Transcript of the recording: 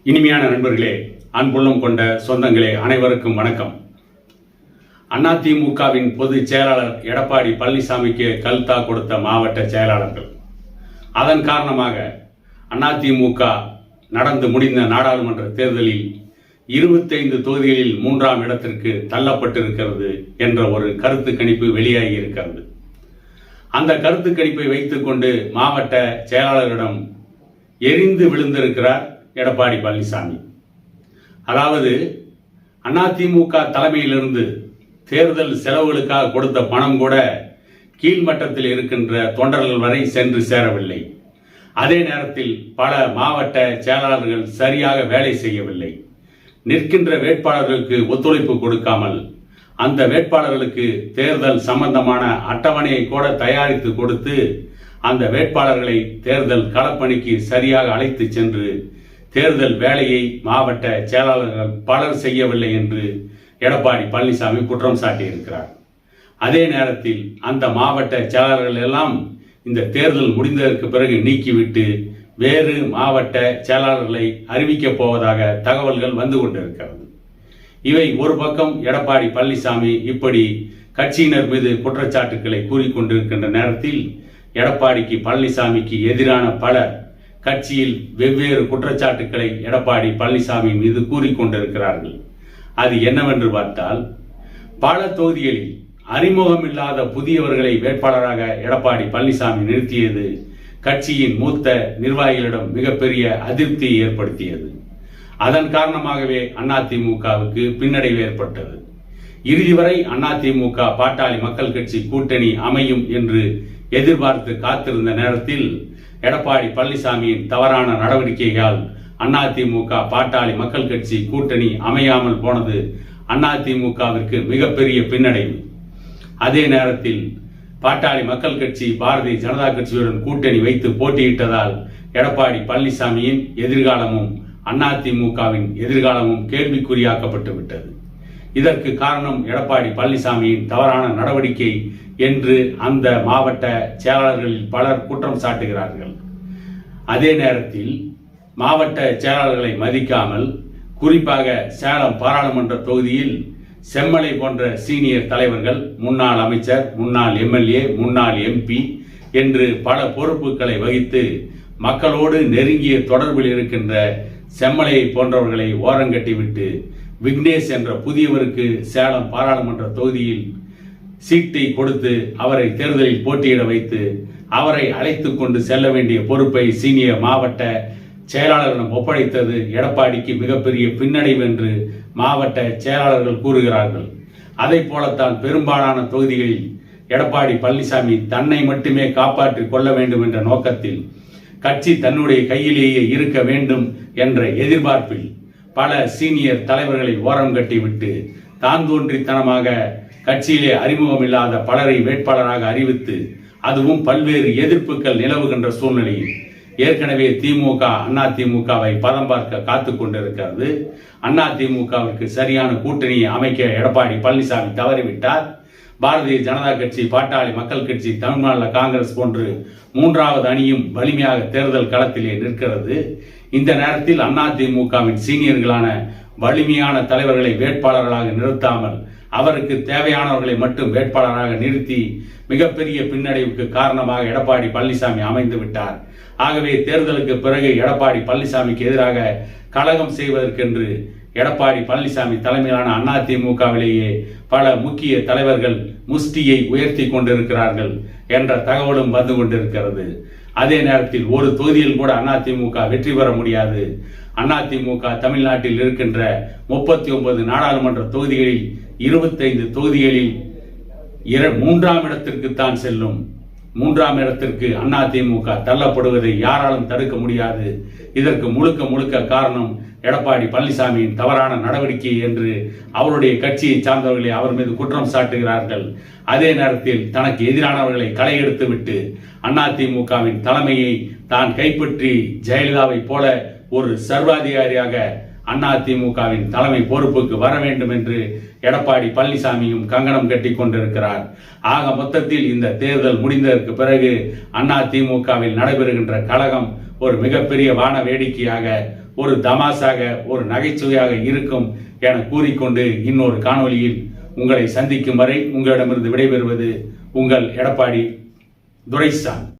இனிமையான நண்பர்களே, அன்புள்ளம் கொண்ட சொந்தங்களே, அனைவருக்கும் வணக்கம். அதிமுகவின் பொதுச் செயலாளர் எடப்பாடி பழனிசாமிக்கு கல்தா கொடுத்த மாவட்ட செயலாளர்கள். அதன் காரணமாக அதிமுக நடந்து முடிந்த நாடாளுமன்ற தேர்தலில் 25 தொகுதிகளில் 3ஆம் இடத்திற்கு தள்ளப்பட்டிருக்கிறது என்ற ஒரு கருத்து கணிப்பு வெளியாகி இருக்கிறது. அந்த கருத்து கணிப்பை வைத்துக் கொண்டு மாவட்ட செயலாளரிடம் எரிந்து விழுந்திருக்கிறார் எடப்பாடி பழனிசாமி. அதாவது அதிமுக தலைமையிலிருந்து தேர்தல் செலவுகளுக்காக கொடுத்த பணம் கூட கீழ்மட்டத்தில் இருக்கின்ற தொண்டர்கள் வரை சென்று சேரவில்லை. அதே நேரத்தில் பல மாவட்ட செயலாளர்கள் சரியாக வேலை செய்யவில்லை. நிற்கின்ற வேட்பாளர்களுக்கு ஒத்துழைப்பு கொடுக்காமல் அந்த வேட்பாளர்களுக்கு தேர்தல் சம்பந்தமான அட்டவணையை கூட தயாரித்து கொடுத்து அந்த வேட்பாளர்களை தேர்தல் களப்பணிக்கு சரியாக அழைத்து சென்று தேர்தல் வேலையை மாவட்ட செயலாளர்கள் பலர் செய்யவில்லை என்று எடப்பாடி பழனிசாமி குற்றம் சாட்டியிருக்கிறார். அதே நேரத்தில் அந்த மாவட்ட செயலாளர்கள் எல்லாம் இந்த தேர்தல் முடிந்ததற்கு பிறகு நீக்கிவிட்டு வேறு மாவட்ட செயலாளர்களை அறிவிக்கப் போவதாக தகவல்கள் வந்து கொண்டிருக்கிறது. இவை ஒரு பக்கம் எடப்பாடி பழனிசாமி இப்படி கட்சியினர் மீது குற்றச்சாட்டுக்களை கூறிக்கொண்டிருக்கின்ற நேரத்தில் எடப்பாடிக்கு பழனிசாமிக்கு எதிரான பலர் கட்சியில் வெவ்வேறு குற்றச்சாட்டுக்களை எடப்பாடி பழனிசாமி மீது கூறிக்கொண்டிருக்கிறார்கள். அது என்னவென்று பார்த்தால், பல தொகுதிகளில் அறிமுகம் இல்லாத புதியவர்களை வேட்பாளராக எடப்பாடி பழனிசாமி நிறுத்தியது கட்சியின் மூத்த நிர்வாகிகளிடம் மிகப்பெரிய அதிருப்தியை ஏற்படுத்தியது. அதன் காரணமாகவே அதிமுகவுக்கு பின்னடைவு ஏற்பட்டது. இறுதி வரை அதிமுக பாட்டாளி மக்கள் கட்சி கூட்டணி அமையும் என்று எதிர்பார்த்து காத்திருந்த நேரத்தில் எடப்பாடி பழனிசாமியின் தவறான நடவடிக்கையால் அதிமுக பாட்டாளி மக்கள் கட்சி கூட்டணி அமையாமல் போனது அதிமுகவிற்கு மிகப்பெரிய பின்னடைவு. அதே நேரத்தில் பாட்டாளி மக்கள் கட்சி பாரதிய ஜனதா கட்சியுடன் கூட்டணி வைத்து போட்டியிட்டதால் எடப்பாடி பழனிசாமியின் எதிர்காலமும் அதிமுகவின் எதிர்காலமும் கேள்விக்குறியாக்கப்பட்டு விட்டது. இதற்கு காரணம் எடப்பாடி பழனிசாமியின் தவறான நடவடிக்கை என்று அந்த மாவட்ட செயலாளர்களில் பலர் குற்றம் சாட்டுகிறார்கள். அதே நேரத்தில் மாவட்ட செயலாளர்களை மதிக்காமல், குறிப்பாக சேலம் பாராளுமன்ற தொகுதியில் செம்மலை போன்ற சீனியர் தலைவர்கள், முன்னாள் அமைச்சர், முன்னாள் எம்எல்ஏ, முன்னாள் எம்பி என்று பல பொறுப்புகளை வகித்து மக்களோடு நெருங்கிய தொடர்பில் இருக்கின்ற செம்மலையை போன்றவர்களை ஓரங்கட்டிவிட்டு விக்னேஷ் என்ற புதியவருக்கு சேலம் பாராளுமன்ற தொகுதியில் சீட்டை கொடுத்து அவரை தேர்தலில் போட்டியிட வைத்து அவரை அழைத்து கொண்டு செல்ல வேண்டிய பொறுப்பை சீனியர் மாவட்ட செயலாளரிடம் ஒப்படைத்தது எடப்பாடிக்கு மிகப்பெரிய பின்னடைவு என்று மாவட்ட செயலாளர்கள் கூறுகிறார்கள். அதை போலத்தான் பெரும்பாலான தொகுதிகளில் எடப்பாடி பழனிசாமி தன்னை மட்டுமே காப்பாற்றிக் கொள்ள வேண்டும் என்ற நோக்கத்தில் கட்சி தன்னுடைய கையிலேயே இருக்க வேண்டும் என்ற எதிர்பார்ப்பில் பல சீனியர் தலைவர்களை ஓரம் கட்டிவிட்டு தான் தோன்றித்தனமாக கட்சியிலே அறிமுகம் இல்லாத பலரை வேட்பாளராக அறிவித்து, அதுவும் பல்வேறு எதிர்ப்புகள் நிலவுகின்ற சூழ்நிலையில் ஏற்கனவே திமுக அதிமுகவை பதம் பார்க்க காத்துக் கொண்டிருக்கிறது. அதிமுகவிற்கு சரியான கூட்டணியை அமைக்க எடப்பாடி பழனிசாமி தவறிவிட்டார். பாரதிய ஜனதா கட்சி, பாட்டாளி மக்கள் கட்சி, தமிழ்நாடு காங்கிரஸ் போன்று 3வது அணியும் வலிமையாக தேர்தல் களத்திலே நிற்கிறது. இந்த நேரத்தில் அதிமுகவின் சீனியர்களான வலிமையான தலைவர்களை வேட்பாளர்களாக நிறுத்தாமல் அவருக்கு தேவையானவர்களை மட்டும் வேட்பாளராக நிறுத்தி மிகப்பெரிய பின்னடைவுக்கு காரணமாக எடப்பாடி பழனிசாமி அமைந்து விட்டார். ஆகவே தேர்தலுக்கு பிறகு எடப்பாடி பழனிசாமிக்கு எதிராக கலகம் செய்வதற்கென்று எடப்பாடி பழனிசாமி தலைமையிலான அதிமுகவிலேயே பல முக்கிய தலைவர்கள் முஷ்டியை உயர்த்தி கொண்டிருக்கிறார்கள் என்ற தகவலும் வந்து கொண்டிருக்கிறது. அதே நேரத்தில் ஒரு தொகுதியில் கூட அதிமுக வெற்றி பெற முடியாது. அதிமுக தமிழ்நாட்டில் இருக்கின்ற 39 நாடாளுமன்ற தொகுதிகளில் 25 தொகுதிகளில் 3ஆம் இடத்திற்கு தான் செல்லும். 3ஆம் இடத்திற்கு அதிமுக தள்ளப்படுவதை யாராலும் தடுக்க முடியாது. இதற்கு முழுக்க காரணம் எடப்பாடி பழனிசாமியின் தவறான நடவடிக்கை என்று அவருடைய கட்சியை சார்ந்தவர்களை அவர் மீது குற்றம் சாட்டுகிறார்கள். அதே நேரத்தில் தனக்கு எதிரானவர்களை களை எடுத்து விட்டு அதிமுகவின் தலைமையை தான் கைப்பற்றி ஜெயலலிதாவை போல ஒரு சர்வாதிகாரியாக அதிமுகவின் தலைமை பொறுப்புக்கு வர வேண்டும் என்று எடப்பாடி பழனிசாமியும் கங்கணம் கட்டி கொண்டிருக்கிறார். ஆக மொத்தத்தில் இந்த தேர்தல் முடிந்ததற்கு பிறகு அதிமுகவில் நடைபெறுகின்ற கழகம் ஒரு மிகப்பெரிய வான வேடிக்கையாக ஒரு தமாசாக, ஒரு நகைச்சுவையாக இருக்கும் என கூறிக்கொண்டு இன்னொரு காணொளியில் உங்களை சந்திக்கும் வரை உங்களிடமிருந்து விடைபெறுவது உங்கள் எடப்பாடி துரைசாமி.